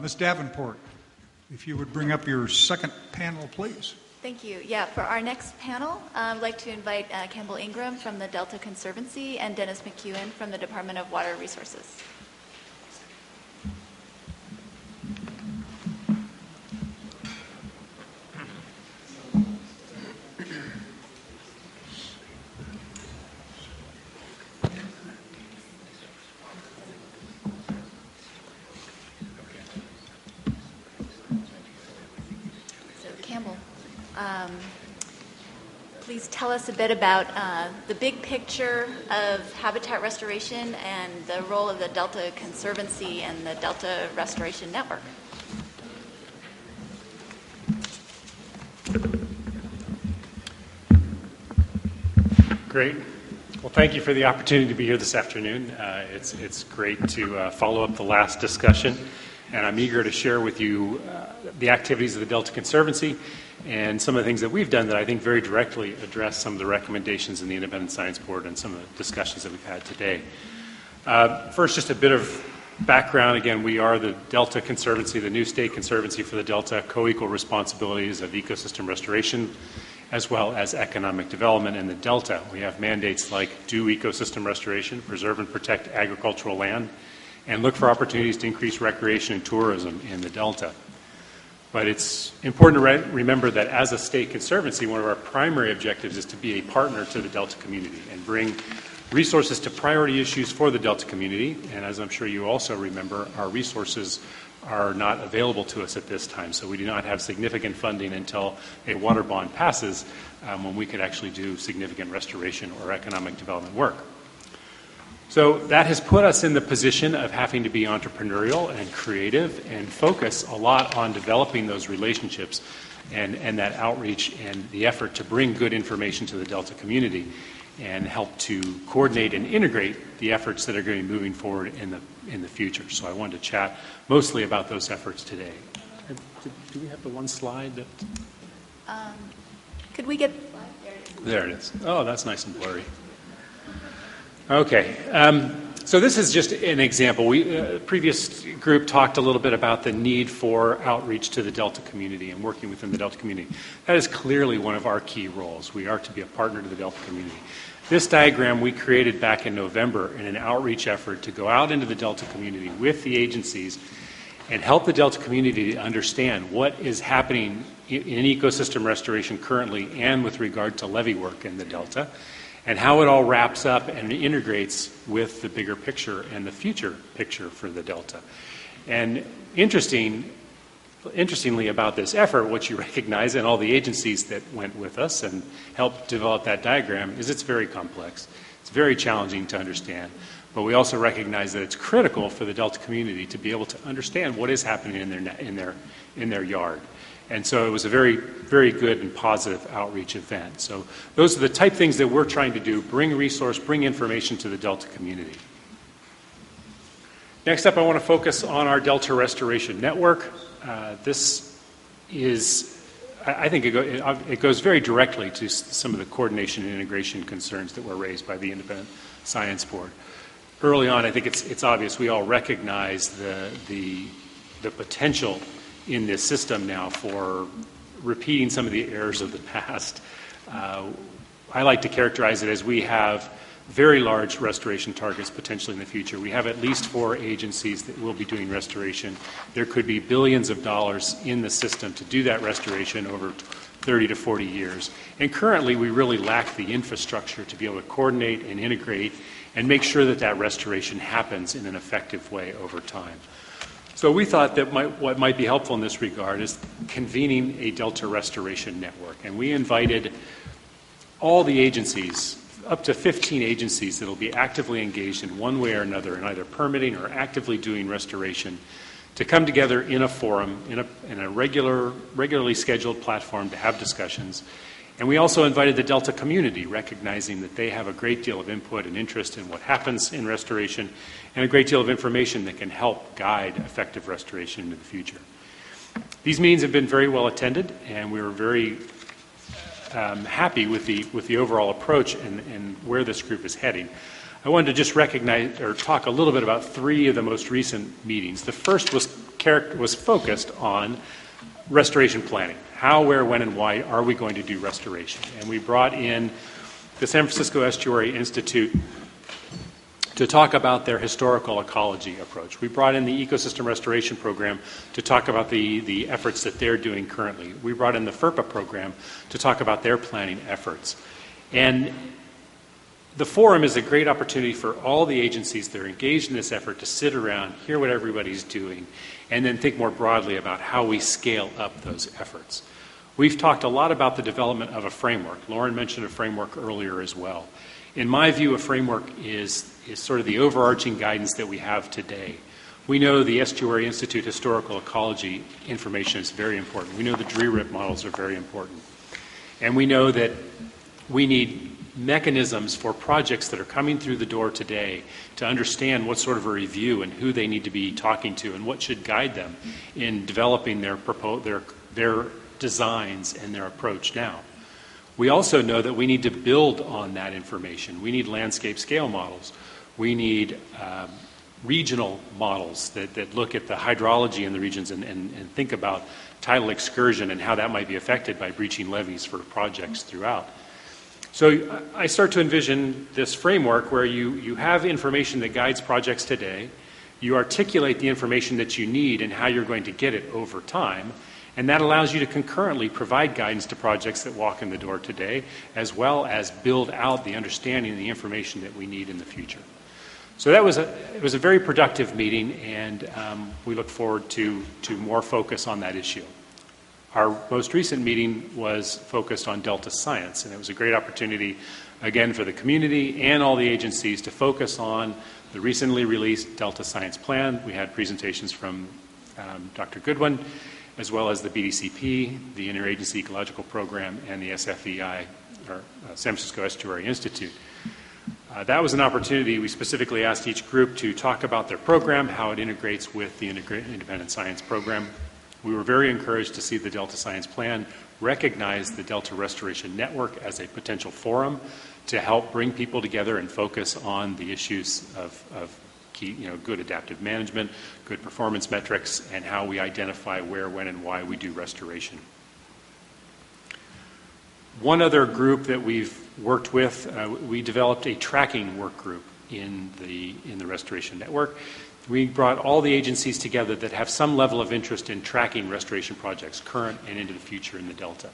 Ms. Davenport, if you would bring up your second panel, please. Thank you. Yeah, for our next panel, I'd like to invite Campbell Ingram from the Delta Conservancy and Dennis McEwen from the Department of Water Resources. Please tell us a bit about the big picture of habitat restoration and the role of the Delta Conservancy and the Delta Restoration Network. Great. Well, thank you for the opportunity to be here this afternoon. It's great to follow up the last discussion, and I'm eager to share with you the activities of the Delta Conservancy and some of the things that we've done that I think very directly address some of the recommendations in the Independent Science Board and some of the discussions that we've had today. First, just a bit of background. Again, we are the Delta Conservancy, the new state conservancy for the Delta, co-equal responsibilities of ecosystem restoration as well as economic development in the Delta. We have mandates like do ecosystem restoration, preserve and protect agricultural land, and look for opportunities to increase recreation and tourism in the Delta. But it's important to remember that as a state conservancy, one of our primary objectives is to be a partner to the Delta community and bring resources to priority issues for the Delta community. And as I'm sure you also remember, our resources are not available to us at this time. So we do not have significant funding until a water bond passes when we could actually do significant restoration or economic development work. So that has put us in the position of having to be entrepreneurial and creative and focus a lot on developing those relationships and that outreach and the effort to bring good information to the Delta community and help to coordinate and integrate the efforts that are going to be moving forward in the future. So I wanted to chat mostly about those efforts today. Do we have the one slide? Could we get the slide? There it is. Oh, that's nice and blurry. Okay, so this is just an example. Previous group talked a little bit about the need for outreach to the Delta community and working within the Delta community. That is clearly one of our key roles. We are to be a partner to the Delta community. This diagram we created back in November in an outreach effort to go out into the Delta community with the agencies and help the Delta community to understand what is happening in ecosystem restoration currently and with regard to levee work in the Delta, and how it all wraps up and integrates with the bigger picture and the future picture for the Delta. And interestingly about this effort, what you recognize, and all the agencies that went with us and helped develop that diagram, is it's very complex. It's very challenging to understand. But we also recognize that it's critical for the Delta community to be able to understand what is happening in their yard. And so it was a very, very good and positive outreach event. So those are the type of things that we're trying to do: bring resource, bring information to the Delta community. Next up, I want to focus on our Delta Restoration Network. This is, I think it goes very directly to some of the coordination and integration concerns that were raised by the Independent Science Board. Early on, I think it's obvious we all recognize the potential in this system now for repeating some of the errors of the past. I like to characterize it as we have very large restoration targets potentially in the future. We have at least 4 agencies that will be doing restoration. There could be billions of dollars in the system to do that restoration over 30 to 40 years. And currently we really lack the infrastructure to be able to coordinate and integrate and make sure that that restoration happens in an effective way over time. So we thought that what might be helpful in this regard is convening a Delta Restoration Network. And we invited all the agencies, up to 15 agencies that will be actively engaged in one way or another in either permitting or actively doing restoration, to come together in a forum, in a regularly scheduled platform to have discussions. And we also invited the Delta community, recognizing that they have a great deal of input and interest in what happens in restoration and a great deal of information that can help guide effective restoration into the future. These meetings have been very well attended, and we were very happy with the overall approach and where this group is heading. I wanted to just recognize or talk a little bit about 3 of the most recent meetings. The first was was focused on restoration planning. How, where, when, and why are we going to do restoration? And we brought in the San Francisco Estuary Institute to talk about their historical ecology approach. We brought in the Ecosystem Restoration Program to talk about the efforts that they're doing currently. We brought in the FERPA program to talk about their planning efforts. And the forum is a great opportunity for all the agencies that are engaged in this effort to sit around, hear what everybody's doing, and then think more broadly about how we scale up those efforts. We've talked a lot about the development of a framework. Lauren mentioned a framework earlier as well. In my view, a framework is sort of the overarching guidance that we have today. We know the Estuary Institute historical ecology information is very important. We know the DRERIP models are very important. And we know that we need mechanisms for projects that are coming through the door today to understand what sort of a review and who they need to be talking to and what should guide them in developing their designs and their approach now. We also know that we need to build on that information. We need landscape scale models. We need regional models that look at the hydrology in the regions and think about tidal excursion and how that might be affected by breaching levees for projects throughout. So I start to envision this framework where you have information that guides projects today, you articulate the information that you need and how you're going to get it over time, and that allows you to concurrently provide guidance to projects that walk in the door today, as well as build out the understanding and the information that we need in the future. So it was a very productive meeting, and we look forward to more focus on that issue. Our most recent meeting was focused on Delta science, and it was a great opportunity, again, for the community and all the agencies to focus on the recently released Delta science plan. We had presentations from Dr. Goodwin, as well as the BDCP, the Interagency Ecological Program, and the SFEI, or San Francisco Estuary Institute. That was an opportunity. We specifically asked each group to talk about their program, how it integrates with the Independent Science Program. We were very encouraged to see the Delta Science Plan recognize the Delta Restoration Network as a potential forum to help bring people together and focus on the issues of key, good adaptive management, good performance metrics, and how we identify where, when, and why we do restoration. One other group that we've worked with, we developed a tracking work group in the restoration network. We brought all the agencies together that have some level of interest in tracking restoration projects, current and into the future in the Delta.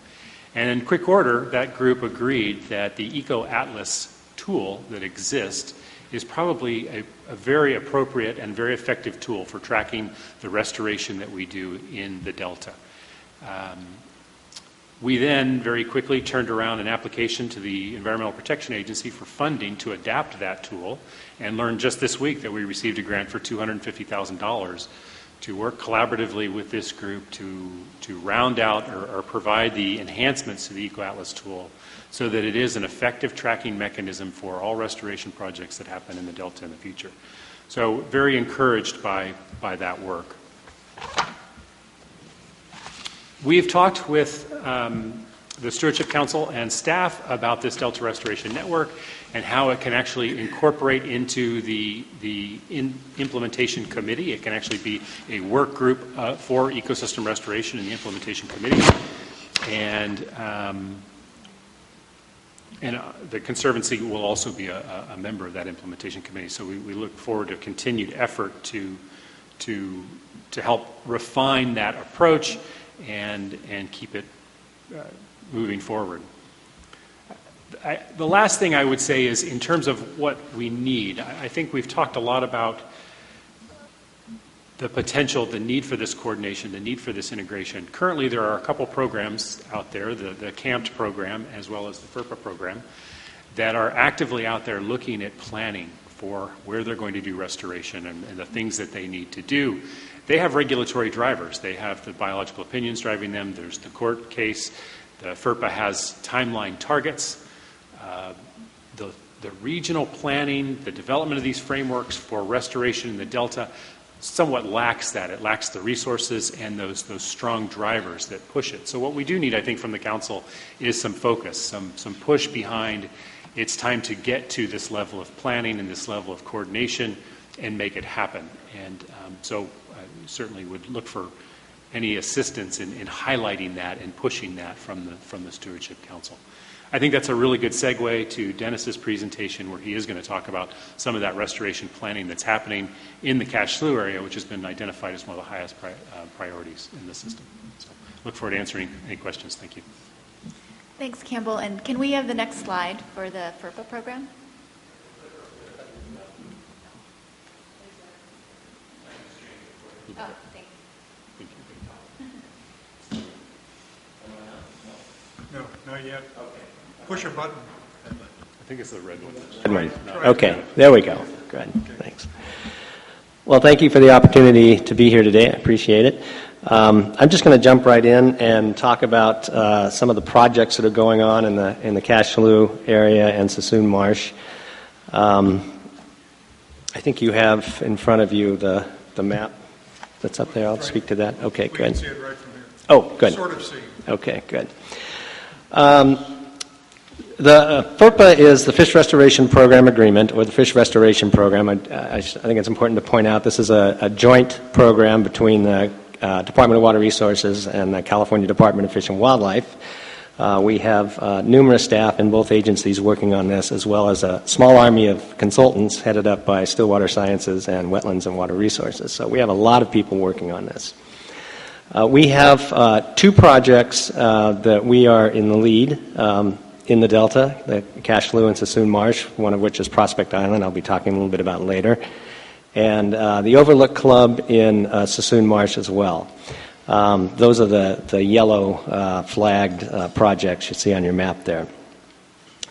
And in quick order, that group agreed that the Eco Atlas tool that exists is probably a very appropriate and very effective tool for tracking the restoration that we do in the Delta. We then very quickly turned around an application to the Environmental Protection Agency for funding to adapt that tool, and learned just this week that we received a grant for $250,000 to work collaboratively with this group to round out or provide the enhancements to the Eco Atlas tool so that it is an effective tracking mechanism for all restoration projects that happen in the Delta in the future. So very encouraged by that work. We've talked with the Stewardship Council and staff about this Delta Restoration Network and how it can actually incorporate into the implementation committee. It can actually be a work group for ecosystem restoration in the implementation committee. And the Conservancy will also be a member of that implementation committee. So we look forward to continued effort to help refine that approach and keep it moving forward. The last thing I would say is in terms of what we need, I think we've talked a lot about the potential, the need for this coordination, the need for this integration. Currently, there are a couple programs out there, the CAMPT program as well as the FERPA program, that are actively out there looking at planning for where they're going to do restoration and the things that they need to do. They have regulatory drivers. They have the biological opinions driving them. There's the court case. The FERPA has timeline targets. The regional planning, the development of these frameworks for restoration in the Delta somewhat lacks that. It lacks the resources and those strong drivers that push it. So what we do need, I think, from the Council is some focus, some push behind it's time to get to this level of planning and this level of coordination and make it happen. And so certainly would look for any assistance in highlighting that and pushing that from the Stewardship Council. I think that's a really good segue to Dennis's presentation, where he is going to talk about some of that restoration planning that's happening in the Cache Slough area, which has been identified as one of the highest priorities in the system. So look forward to answering any questions. Thank you. Thanks, Campbell. And can we have the next slide for the FERPA program? Oh, thanks. No, not yet. Push a button. I think it's the red one. Okay, there we go. Good, thanks. Well, thank you for the opportunity to be here today. I appreciate it. I'm just going to jump right in and talk about some of the projects that are going on in the Cache Slough area and Sassoon Marsh. I think you have in front of you the map that's up there. I'll speak to that. Okay, We good. can see it right from here. Oh, good. Sort of see. Okay, good. The FERPA is the Fish Restoration Program Agreement, or the Fish Restoration Program. I think it's important to point out this is a joint program between the Department of Water Resources and the California Department of Fish and Wildlife. We have numerous staff in both agencies working on this, as well as a small army of consultants headed up by Stillwater Sciences and Wetlands and Water Resources. So we have a lot of people working on this. We have two projects that we are in the lead in the Delta, the Cache Slough and Sassoon Marsh, one of which is Prospect Island, I'll be talking a little bit about later, and the Overlook Club in Sassoon Marsh as well. Those are the yellow flagged projects you see on your map there.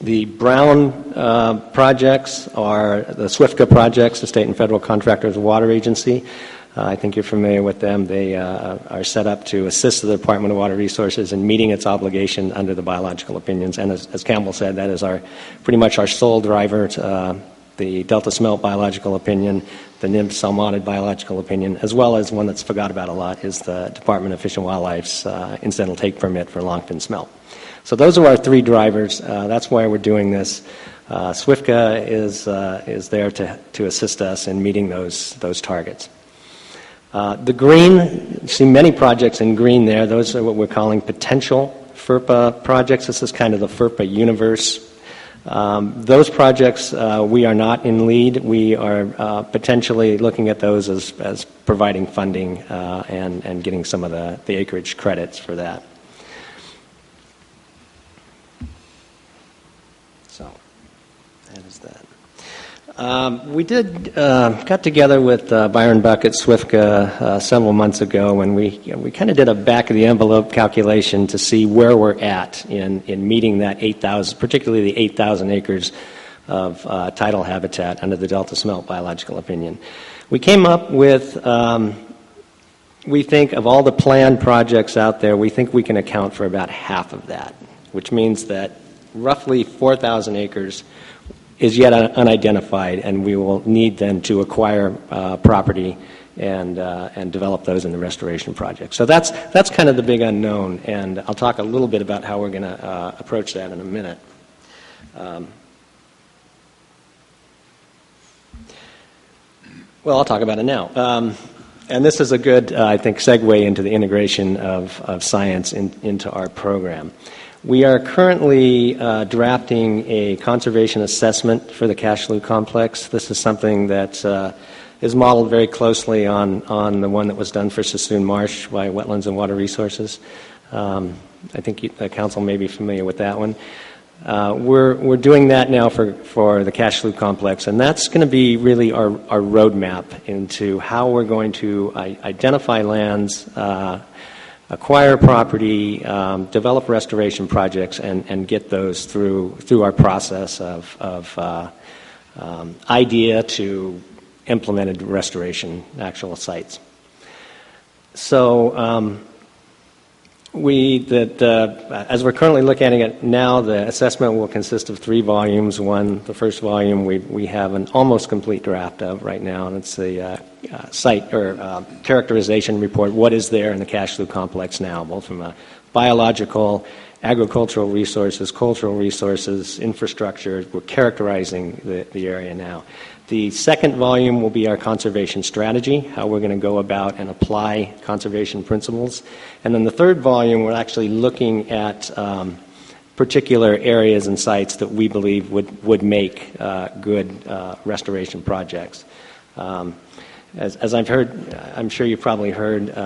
The brown projects are the SWIFCA projects, the State and Federal Contractors Water Agency. I think you're familiar with them. They are set up to assist the Department of Water Resources in meeting its obligation under the biological opinions. And as Campbell said, that is pretty much our sole driver, the Delta Smelt biological opinion, the NIMS Salmonid biological opinion, as well as one that's forgot about a lot is the Department of Fish and Wildlife's incidental take permit for longfin smelt. So those are our three drivers. That's why we're doing this. SWIFCA is there to assist us in meeting those targets. The green, you see many projects in green there. Those are what we're calling potential FERPA projects. This is kind of the FERPA universe. Those projects we are not in lead. We are potentially looking at those as providing funding and getting some of the acreage credits for that. So that is that. We got together with Byron Buck at SWIFCA several months ago, and we kind of did a back-of-the-envelope calculation to see where we're at in meeting that 8,000, particularly the 8,000 acres of tidal habitat under the Delta Smelt biological opinion. We came up with, we think of all the planned projects out there, we think we can account for about half of that, which means that roughly 4,000 acres is yet unidentified, and we will need then to acquire property and develop those in the restoration project. So that's kind of the big unknown, and I'll talk a little bit about how we're going to approach that in a minute. Well, I'll talk about it now. And this is a good, I think, segue into the integration of science into our program. We are currently drafting a conservation assessment for the Cache Slough complex. This is something that is modeled very closely on the one that was done for Sassoon Marsh by Wetlands and Water Resources. I think the council may be familiar with that one. We're doing that now for the Cache Slough complex, and that's going to be really our roadmap into how we're going to identify lands, acquire property, develop restoration projects, and get those through our process of idea to implemented restoration, actual sites. So as we're currently looking at it now, the assessment will consist of 3 volumes. The first volume we have an almost complete draft of right now, and it's the site or characterization report. What is there in the Cache Slough complex now, both from a biological agricultural resources, cultural resources, infrastructure. We're characterizing the area now. The second volume will be our conservation strategy, how we're going to go about and apply conservation principles. And then the third volume, we're actually looking at particular areas and sites that we believe would make good restoration projects. As I've heard, I'm sure you've probably heard,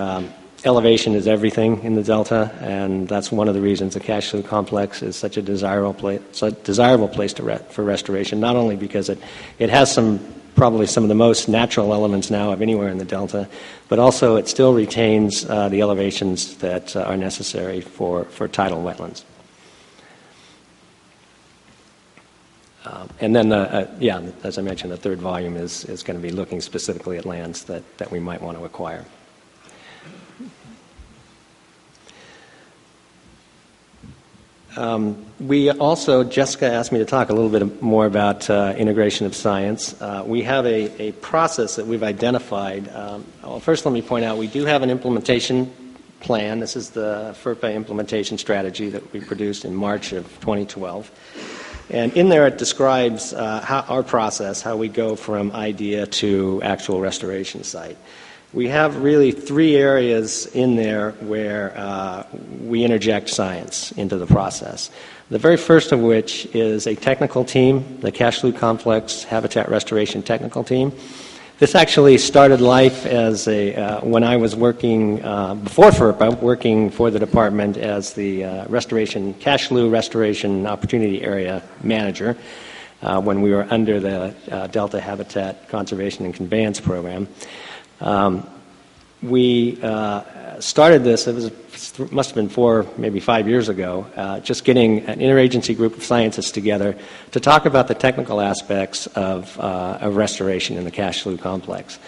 elevation is everything in the Delta, and that's one of the reasons the Cache Slough Complex is such a desirable place for restoration, not only because it has probably some of the most natural elements now of anywhere in the Delta, but also it still retains the elevations that are necessary for tidal wetlands. And then, as I mentioned, the third volume is going to be looking specifically at lands that we might want to acquire. We also, Jessica asked me to talk a little bit more about integration of science. We have a process that we've identified. Well, first let me point out we do have an implementation plan. This is the FERPA implementation strategy that we produced in March of 2012. And in there it describes our process, how we go from idea to actual restoration site. We have really three areas in there where we interject science into the process. The very first of which is a technical team, the Cache Slough Complex Habitat Restoration Technical Team. This actually started life as when I was working, before FERPA, working for the department as the Cache Slough Restoration Opportunity Area Manager when we were under the Delta Habitat Conservation and Conveyance Program. We started this, must have been 4, maybe 5 years ago, just getting an interagency group of scientists together to talk about the technical aspects of restoration in the Cache Slough Complex.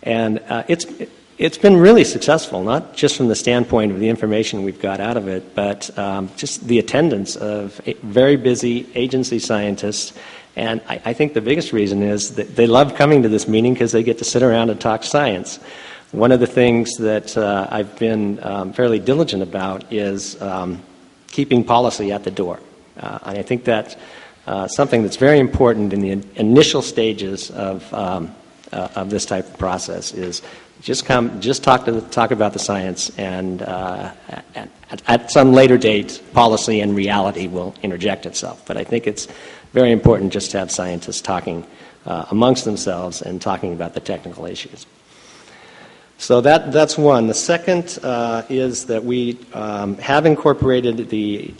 And it's been really successful, not just from the standpoint of the information we've got out of it, but just the attendance of very busy agency scientists. And I think the biggest reason is that they love coming to this meeting because they get to sit around and talk science. One of the things that I've been fairly diligent about is keeping policy at the door. And I think that's something that's very important in the initial stages of this type of process is just talk about the science, and at some later date, policy and reality will interject itself. But I think it's very important just to have scientists talking amongst themselves and talking about the technical issues. So that's one. The second is that we have incorporated the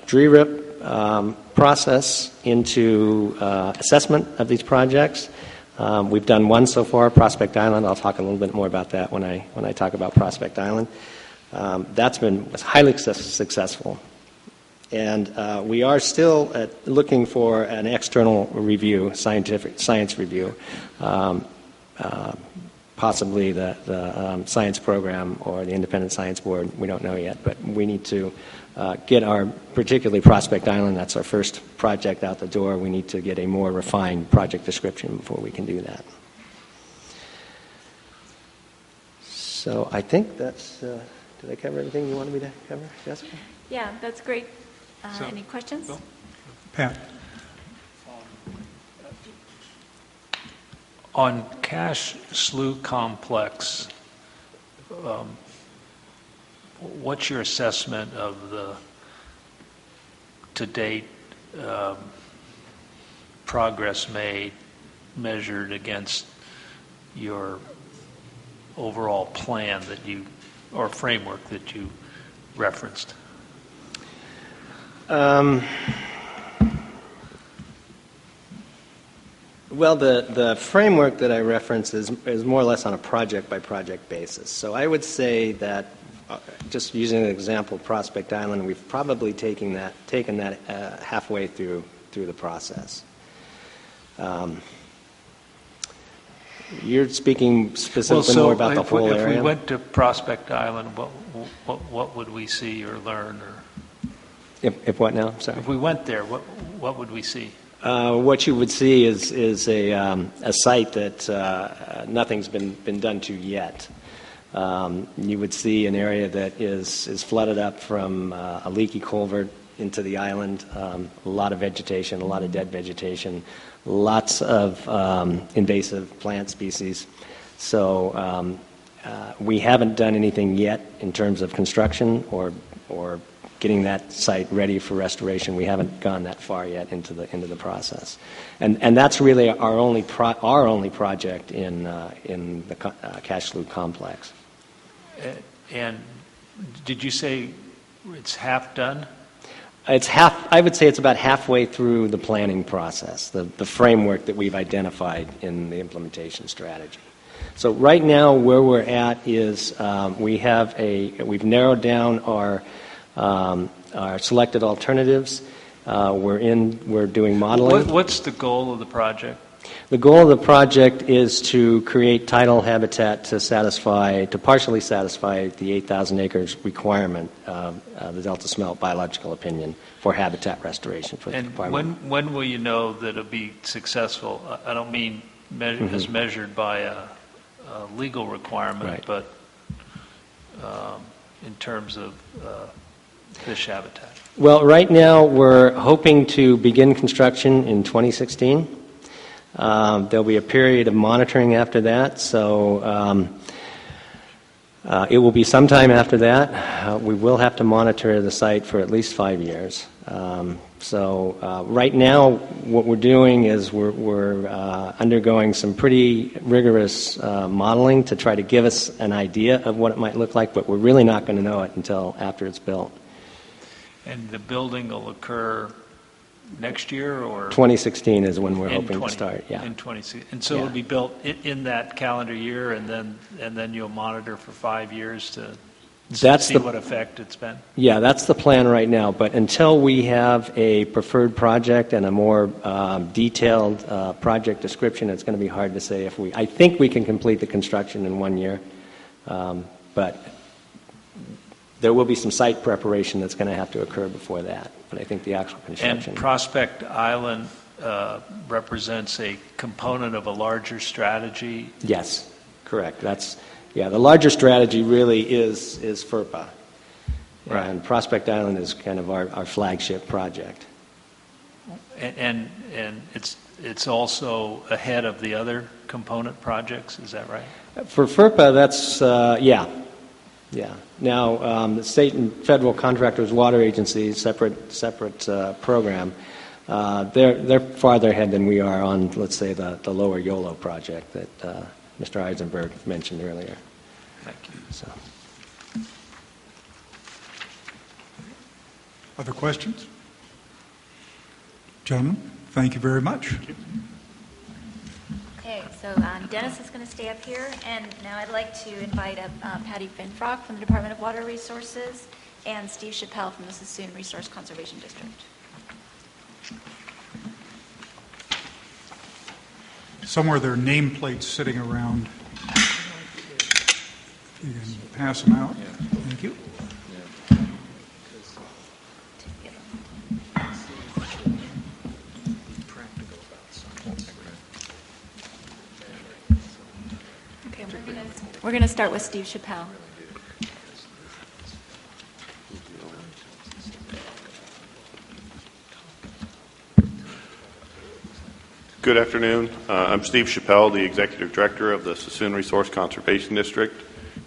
DRERIP process into assessment of these projects. We've done one so far, Prospect Island. I'll talk a little bit more about that when I talk about Prospect Island. That's been highly successful. And we are still looking for an external review, science review, possibly the science program or the independent science board. We don't know yet, but we need to get particularly Prospect Island, that's our first project out the door. We need to get a more refined project description before we can do that. So I think that's, did I cover everything you wanted me to cover, Jessica? Yeah, that's great. Any questions? Bill? Pat? On Cache Slough Complex, what's your assessment of the to-date progress made measured against your overall plan or framework that you referenced? Well, the framework that I reference is more or less on a project-by-project basis. So I would say that, just using an example, Prospect Island, we've probably taken that halfway through the process. You're speaking specifically more about the whole area? If we went to Prospect Island, what would we see or learn? If what now? Sorry. If we went there, what would we see? What you would see is a site that nothing's been done to yet. you would see an area that is flooded up from a leaky culvert into the island, a lot of vegetation, a lot of dead vegetation, lots of invasive plant species. So we haven't done anything yet in terms of construction or getting that site ready for restoration. We haven't gone that far yet into the process, and that's really our only project in the Cache Slough complex. And did you say it's half done? It's half. I would say it's about halfway through the planning process, the framework that we've identified in the implementation strategy. So right now, where we're at is we've narrowed down our selected alternatives. We're doing modeling. What's the goal of the project? The goal of the project is to create tidal habitat to partially satisfy the 8,000 acres requirement of the Delta Smelt biological opinion for habitat restoration for the And department. when will you know that it'll be successful? I don't mean as measured by a legal requirement, Right. but in terms of fish habitat. Well, right now we're hoping to begin construction in 2016. There'll be a period of monitoring after that, so it will be sometime after that. We will have to monitor the site for at least 5 years. Right now, what we're doing is we're undergoing some pretty rigorous modeling to try to give us an idea of what it might look like, but we're really not going to know it until after it's built. And the building will occur next year, or 2016 is when we're in hoping to start. Yeah. In 2016, and so Yeah. it'll be built in that calendar year, and then you'll monitor for 5 years to see what effect it's been. Yeah, that's the plan right now. But until we have a preferred project and a more detailed project description, it's going to be hard to say if I think we can complete the construction in 1 year, but there will be some site preparation that's going to have to occur before that. But I think the actual construction. And Prospect Island represents a component of a larger strategy. Yes, correct. The larger strategy really is FERPA. Right. And Prospect Island is kind of our flagship project. And it's also ahead of the other component projects, is that right? For FERPA, that's, yeah. Now, the state and federal contractors, water agencies, separate program, they're farther ahead than we are on, let's say, the lower YOLO project that Mr. Eisenberg mentioned earlier. Thank you. So. Other questions? Gentlemen, thank you very much. Okay, so Dennis is going to stay up here, and now I'd like to invite up Patty Finfrock from the Department of Water Resources and Steve Chappelle from the Sassoon Resource Conservation District. Somewhere there are nameplates sitting around. You can pass them out. Thank you. Okay, we're going to start with Steve Chappelle. Good afternoon. I'm Steve Chappelle, the Executive Director of the Sassoon Resource Conservation District.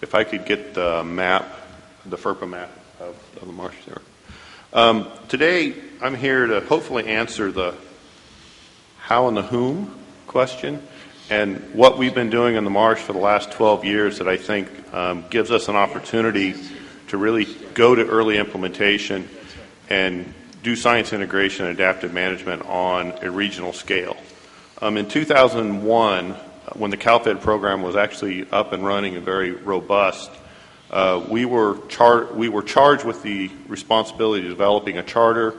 If I could get the map, the FERPA map of the Marsh there. Today, I'm here to hopefully answer the how and the whom question, and what we've been doing in the Marsh for the last 12 years that I think gives us an opportunity to really go to early implementation and do science integration and adaptive management on a regional scale. In 2001, when the CalFed program was actually up and running and very robust, we were charged with the responsibility of developing a charter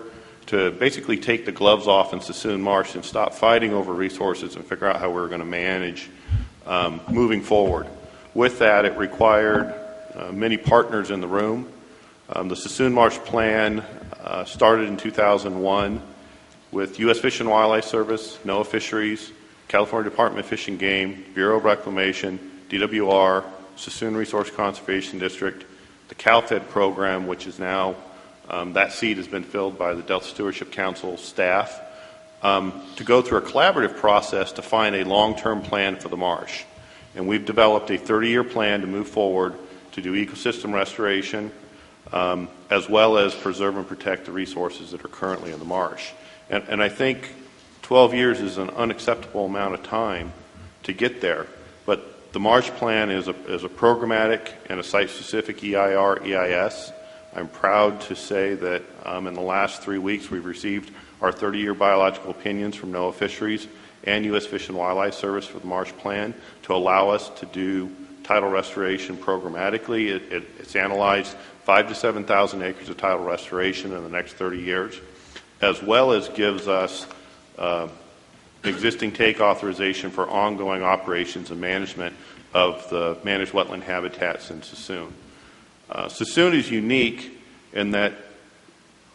to basically take the gloves off in Sassoon Marsh and stop fighting over resources and figure out how we were going to manage moving forward. With that, it required many partners in the room. The Sassoon Marsh plan started in 2001 with U.S. Fish and Wildlife Service, NOAA Fisheries, California Department of Fish and Game, Bureau of Reclamation, DWR, Sassoon Resource Conservation District, the CalFed program, which is now, that seat has been filled by the Delta Stewardship Council staff, to go through a collaborative process to find a long-term plan for the marsh. And we've developed a 30-year plan to move forward to do ecosystem restoration, as well as preserve and protect the resources that are currently in the marsh. And I think 12 years is an unacceptable amount of time to get there. But the marsh plan is a programmatic and a site-specific EIR, EIS. I'm proud to say that in the last 3 weeks we've received our 30-year biological opinions from NOAA Fisheries and U.S. Fish and Wildlife Service for the marsh plan to allow us to do tidal restoration programmatically. It's analyzed 5,000 to 7,000 acres of tidal restoration in the next 30 years, as well as gives us existing take authorization for ongoing operations and management of the managed wetland habitats in Sassoon. Sassoon is unique in that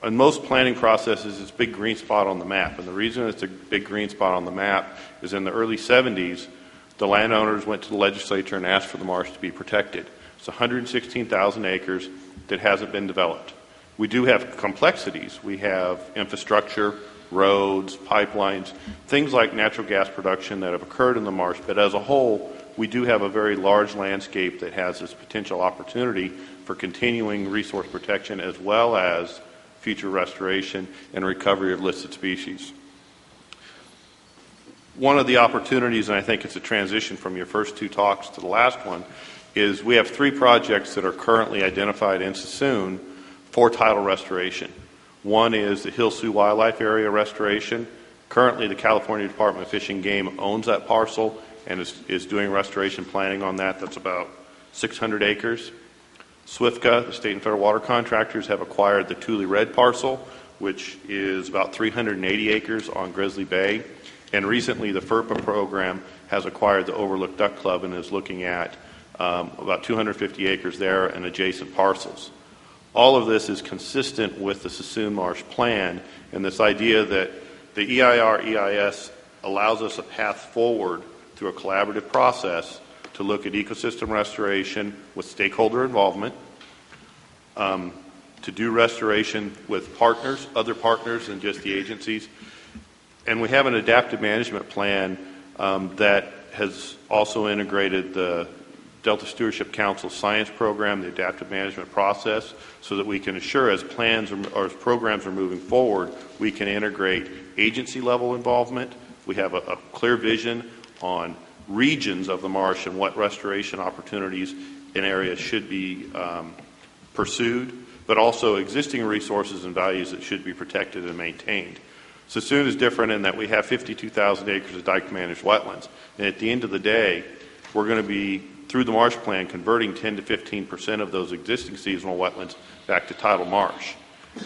in most planning processes it's a big green spot on the map. And the reason it's a big green spot on the map is in the early 70s, the landowners went to the legislature and asked for the marsh to be protected. It's 116,000 acres that hasn't been developed. We do have complexities. We have infrastructure, roads, pipelines, things like natural gas production that have occurred in the marsh, but as a whole, we do have a very large landscape that has this potential opportunity for continuing resource protection as well as future restoration and recovery of listed species. One of the opportunities, and I think it's a transition from your first two talks to the last one, is we have 3 projects that are currently identified in Sassoon for tidal restoration. One is the Hill Sioux Wildlife Area restoration. Currently, the California Department of Fish and Game owns that parcel and is doing restoration planning on that. That's about 600 acres. SWFCA, the state and federal water contractors, have acquired the Tule Red parcel, which is about 380 acres on Grizzly Bay. And recently, the FERPA program has acquired the Overlook Duck Club and is looking at about 250 acres there and adjacent parcels. All of this is consistent with the Sassoon Marsh Plan and this idea that the EIR EIS allows us a path forward through a collaborative process to look at ecosystem restoration with stakeholder involvement, to do restoration with partners, other partners than just the agencies. And we have an adaptive management plan that has also integrated the Delta Stewardship Council science program, the adaptive management process, so that we can assure as plans or as programs are moving forward, we can integrate agency level involvement. We have a clear vision on regions of the marsh and what restoration opportunities in areas should be pursued, but also existing resources and values that should be protected and maintained. Sassoon is different in that we have 52,000 acres of dike managed wetlands. And at the end of the day, we're going to be, through the marsh plan, converting 10 to 15% of those existing seasonal wetlands back to tidal marsh.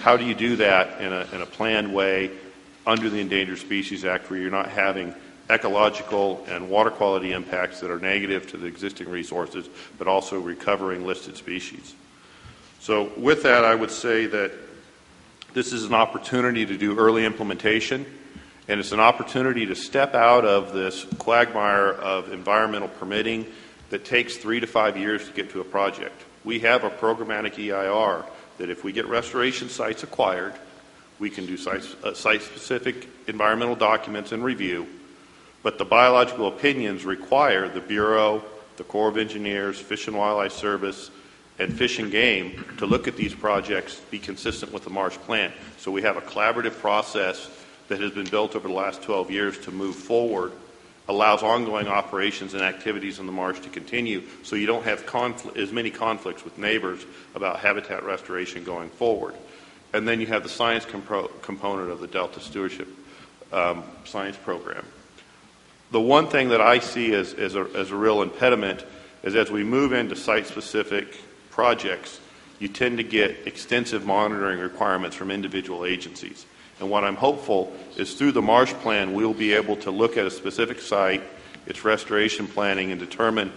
How do you do that in a planned way under the Endangered Species Act where you're not having ecological and water quality impacts that are negative to the existing resources, but also recovering listed species? So with that, I would say that this is an opportunity to do early implementation, and it's an opportunity to step out of this quagmire of environmental permitting that takes 3 to 5 years to get to a project. We have a programmatic EIR that if we get restoration sites acquired, we can do site-specific environmental documents and review, but the biological opinions require the Bureau, the Corps of Engineers, Fish and Wildlife Service, and Fish and Game to look at these projects, be consistent with the marsh plan. So we have a collaborative process that has been built over the last 12 years to move forward, allows ongoing operations and activities in the marsh to continue so you don't have as many conflicts with neighbors about habitat restoration going forward. And then you have the science component of the Delta Stewardship Science Program. The one thing that I see as a real impediment is as we move into site-specific projects, you tend to get extensive monitoring requirements from individual agencies. And what I'm hopeful is through the marsh plan, we'll be able to look at a specific site, its restoration planning, and determine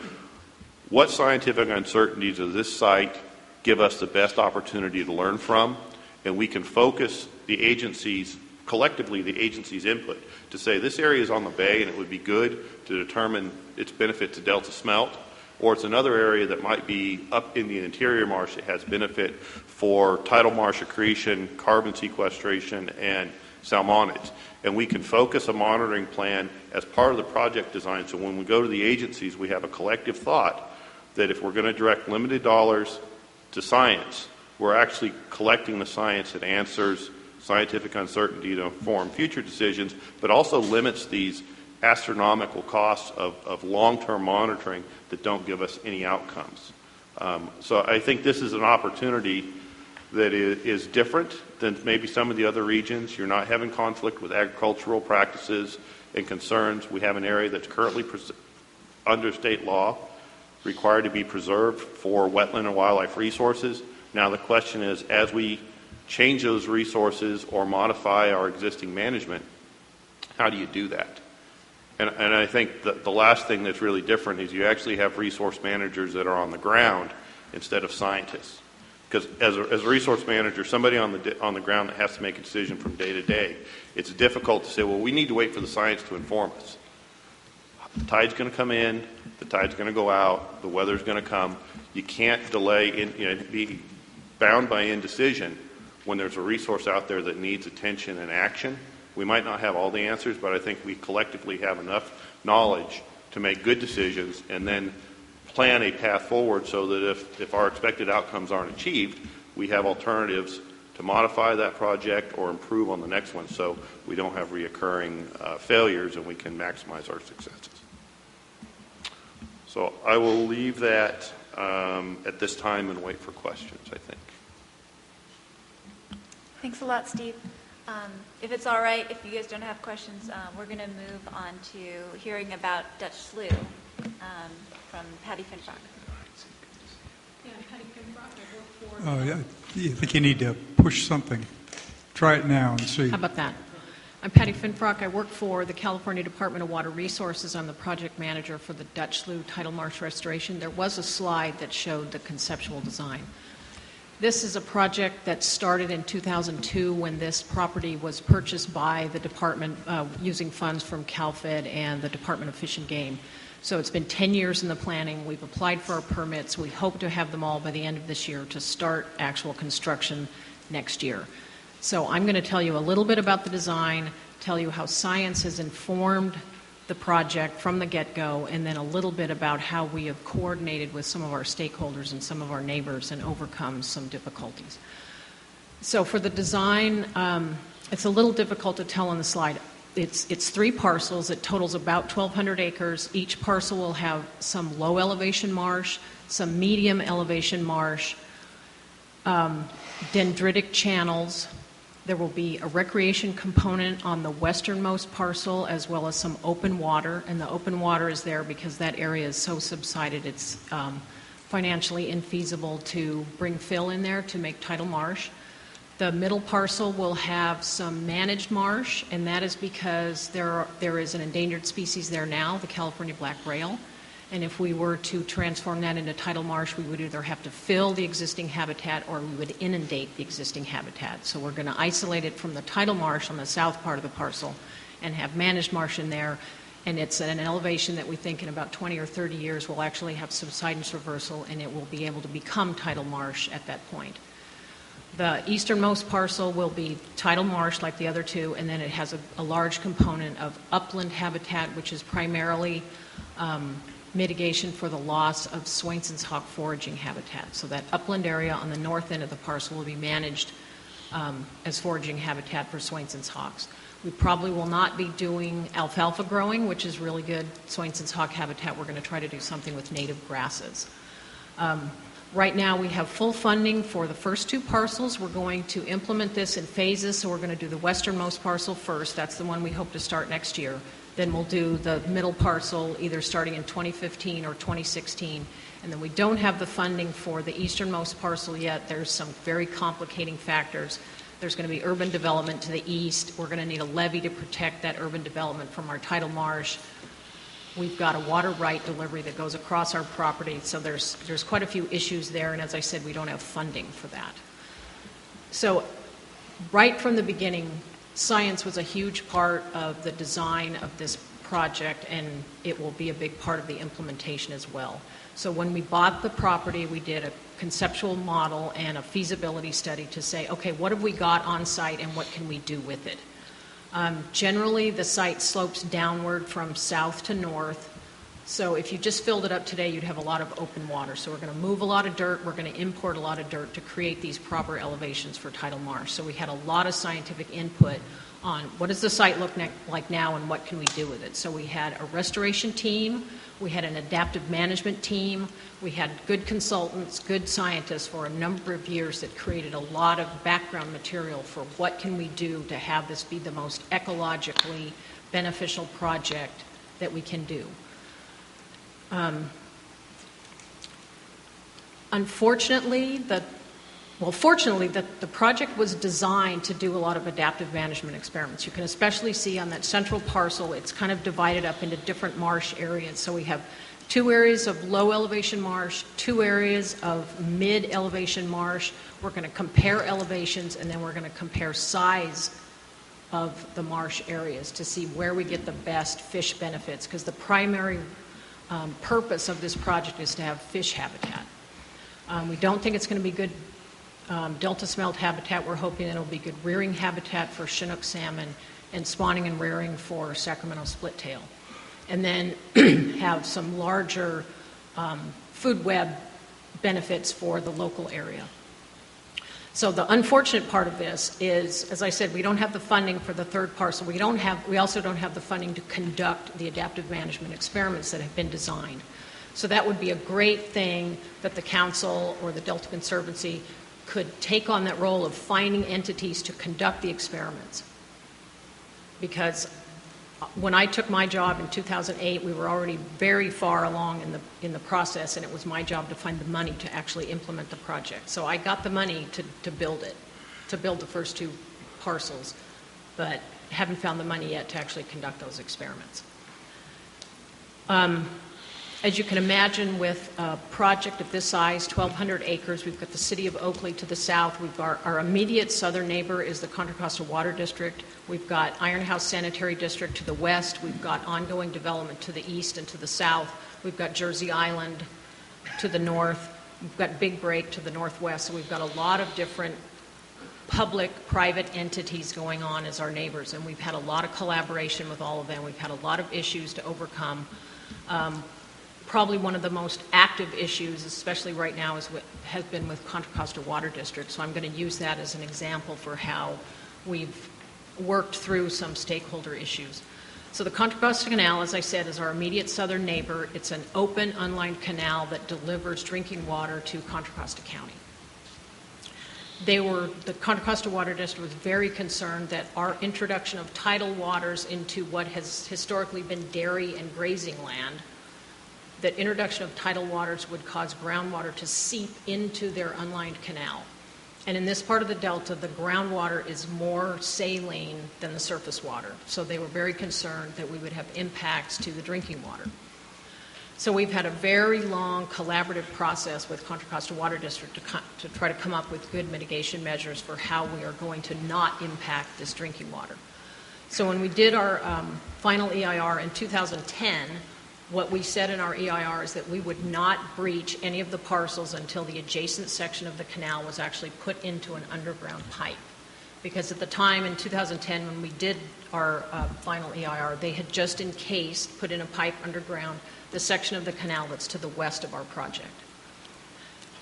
what scientific uncertainties of this site give us the best opportunity to learn from, and we can focus the agencies, collectively the agencies' input, to say this area is on the bay and it would be good to determine its benefit to Delta smelt, or it's another area that might be up in the interior marsh that has benefit for tidal marsh accretion, carbon sequestration, and salmonage. And we can focus a monitoring plan as part of the project design, so when we go to the agencies, we have a collective thought that if we're going to direct limited dollars to science, we're actually collecting the science that answers scientific uncertainty to inform future decisions, but also limits these astronomical costs of long-term monitoring that don't give us any outcomes. So I think this is an opportunity that is different than maybe some of the other regions. You're not having conflict with agricultural practices and concerns. We have an area that's currently under state law required to be preserved for wetland and wildlife resources. Now the question is, as we change those resources or modify our existing management, how do you do that? And I think that the last thing that's really different is you actually have resource managers that are on the ground instead of scientists. Because as a resource manager, somebody on the ground that has to make a decision from day to day, it's difficult to say, well, we need to wait for the science to inform us. The tide's going to come in, the tide's going to go out, the weather's going to come. You can't delay, be bound by indecision when there's a resource out there that needs attention and action. We might not have all the answers, but I think we collectively have enough knowledge to make good decisions and then plan a path forward so that if our expected outcomes aren't achieved, we have alternatives to modify that project or improve on the next one so we don't have reoccurring failures and we can maximize our successes. So I will leave that at this time and wait for questions, I think. Thanks a lot, Steve. If it's all right, if you guys don't have questions, we're going to move on to hearing about Dutch Slough from Patty Finfrock. Yeah, Patty Finfrock, I work for... Yeah, I think you need to push something. Try it now and see. How about that? I'm Patty Finfrock. I work for the California Department of Water Resources. I'm the project manager for the Dutch Slough tidal marsh restoration. There was a slide that showed the conceptual design. This is a project that started in 2002 when this property was purchased by the department using funds from CalFed and the Department of Fish and Game. So it's been 10 years in the planning. We've applied for our permits. We hope to have them all by the end of this year to start actual construction next year. So I'm going to tell you a little bit about the design, tell you how science has informed the project from the get-go, and then a little bit about how we have coordinated with some of our stakeholders and some of our neighbors and overcome some difficulties. So for the design, it's a little difficult to tell on the slide. It's 3 parcels. It totals about 1,200 acres. Each parcel will have some low elevation marsh, some medium elevation marsh, dendritic channels. There will be a recreation component on the westernmost parcel as well as some open water, and the open water is there because that area is so subsided it's financially infeasible to bring fill in there to make tidal marsh. The middle parcel will have some managed marsh, and that is because there is an endangered species there now, the California black rail. And if we were to transform that into tidal marsh, we would either have to fill the existing habitat or we would inundate the existing habitat. So we're going to isolate it from the tidal marsh on the south part of the parcel and have managed marsh in there. And it's at an elevation that we think in about 20 or 30 years will actually have subsidence reversal and it will be able to become tidal marsh at that point. The easternmost parcel will be tidal marsh like the other two, and then it has a large component of upland habitat, which is primarily mitigation for the loss of Swainson's hawk foraging habitat. So that upland area on the north end of the parcel will be managed as foraging habitat for Swainson's hawks. We probably will not be doing alfalfa growing, which is really good Swainson's hawk habitat. We're going to try to do something with native grasses. Right now we have full funding for the first 2 parcels. We're going to implement this in phases, so we're going to do the westernmost parcel first. That's the one we hope to start next year. Then we'll do the middle parcel either starting in 2015 or 2016. And then we don't have the funding for the easternmost parcel yet. There's some very complicating factors. There's going to be urban development to the east. We're going to need a levee to protect that urban development from our tidal marsh. We've got a water right delivery that goes across our property, so there's quite a few issues there, and as I said, we don't have funding for that. So right from the beginning, science was a huge part of the design of this project, and it will be a big part of the implementation as well. So when we bought the property, we did a conceptual model and a feasibility study to say, okay, what have we got on site and what can we do with it? Generally, the site slopes downward from south to north. So if you just filled it up today, you'd have a lot of open water. So we're going to move a lot of dirt. We're going to import a lot of dirt to create these proper elevations for tidal marsh. So we had a lot of scientific input on what does the site look like now and what can we do with it. So we had a restoration team. We had an adaptive management team. We had good consultants, good scientists for a number of years that created a lot of background material for what can we do to have this be the most ecologically beneficial project that we can do. Fortunately, the project was designed to do a lot of adaptive management experiments. You can especially see on that central parcel, it's kind of divided up into different marsh areas. So we have 2 areas of low elevation marsh, 2 areas of mid elevation marsh. We're going to compare elevations, and then we're going to compare size of the marsh areas to see where we get the best fish benefits, because the primary purpose of this project is to have fish habitat. We don't think it's going to be good delta smelt habitat. We're hoping it'll be good rearing habitat for Chinook salmon and spawning and rearing for Sacramento splittail. And then have some larger food web benefits for the local area. So the unfortunate part of this is, as I said, we don't have the funding for the third parcel. We also don't have the funding to conduct the adaptive management experiments that have been designed. So that would be a great thing that the council or the Delta Conservancy could take on that role of finding entities to conduct the experiments. Because when I took my job in 2008, we were already very far along in the process, and it was my job to find the money to actually implement the project. So I got the money to build it, to build the first 2 parcels, but haven't found the money yet to actually conduct those experiments. As you can imagine, with a project of this size, 1,200 acres, we've got the city of Oakley to the south. We've got our immediate southern neighbor is the Contra Costa Water District. We've got Iron House Sanitary District to the west. We've got ongoing development to the east and to the south. We've got Jersey Island to the north. We've got Big Break to the northwest. So we've got a lot of different public-private entities going on as our neighbors, and we've had a lot of collaboration with all of them. We've had a lot of issues to overcome. Probably one of the most active issues, especially right now, has been with Contra Costa Water District. So I'm going to use that as an example for how we've worked through some stakeholder issues. So the Contra Costa Canal, as I said, is our immediate southern neighbor. It's an open, unlined canal that delivers drinking water to Contra Costa County. The Contra Costa Water District was very concerned that our introduction of tidal waters into what has historically been dairy and grazing land, that introduction of tidal waters would cause groundwater to seep into their unlined canal. And in this part of the delta, the groundwater is more saline than the surface water. So they were very concerned that we would have impacts to the drinking water. So we've had a very long collaborative process with Contra Costa Water District to try to come up with good mitigation measures for how we are going to not impact this drinking water. So when we did our final EIR in 2010, what we said in our EIR is that we would not breach any of the parcels until the adjacent section of the canal was actually put into an underground pipe. Because at the time in 2010 when we did our final EIR, they had just encased, put in a pipe underground, the section of the canal that's to the west of our project.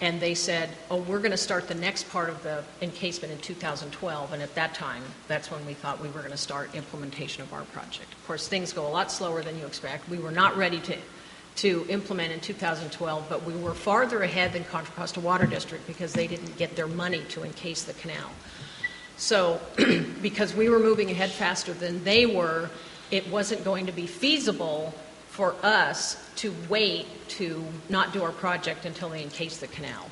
And they said, oh, we're going to start the next part of the encasement in 2012. And at that time, that's when we thought we were going to start implementation of our project. Of course, things go a lot slower than you expect. We were not ready to implement in 2012, but we were farther ahead than Contra Costa Water District because they didn't get their money to encase the canal. So because we were moving ahead faster than they were, it wasn't going to be feasible for us to wait to not do our project until they encase the canal.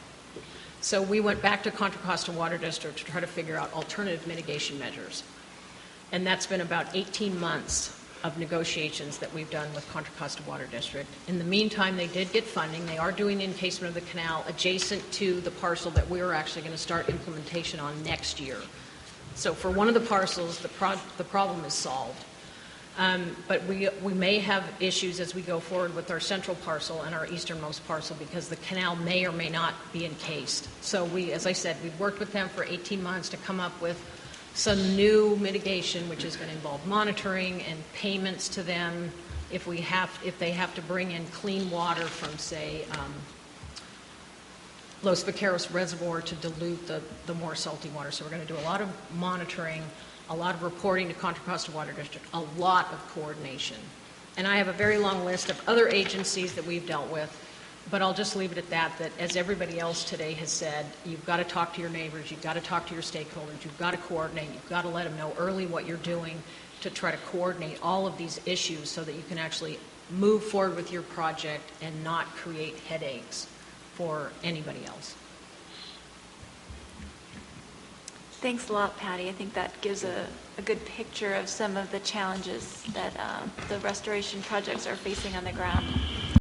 So we went back to Contra Costa Water District to try to figure out alternative mitigation measures. And that's been about 18 months of negotiations that we've done with Contra Costa Water District. In the meantime, they did get funding. They are doing the encasement of the canal adjacent to the parcel that we're actually going to start implementation on next year. So for one of the parcels, the problem is solved. But we may have issues as we go forward with our central parcel and our easternmost parcel because the canal may or may not be encased. So as I said, we've worked with them for 18 months to come up with some new mitigation, which is going to involve monitoring and payments to them if they have to bring in clean water from, say, Los Vaqueros Reservoir to dilute the more salty water. So we're going to do a lot of monitoring, a lot of reporting to Contra Costa Water District, a lot of coordination. And I have a very long list of other agencies that we've dealt with, but I'll just leave it at that as everybody else today has said, you've got to talk to your neighbors, you've got to talk to your stakeholders, you've got to coordinate, you've got to let them know early what you're doing to try to coordinate all of these issues so that you can actually move forward with your project and not create headaches for anybody else. Thanks a lot, Patty. I think that gives a good picture of some of the challenges that the restoration projects are facing on the ground.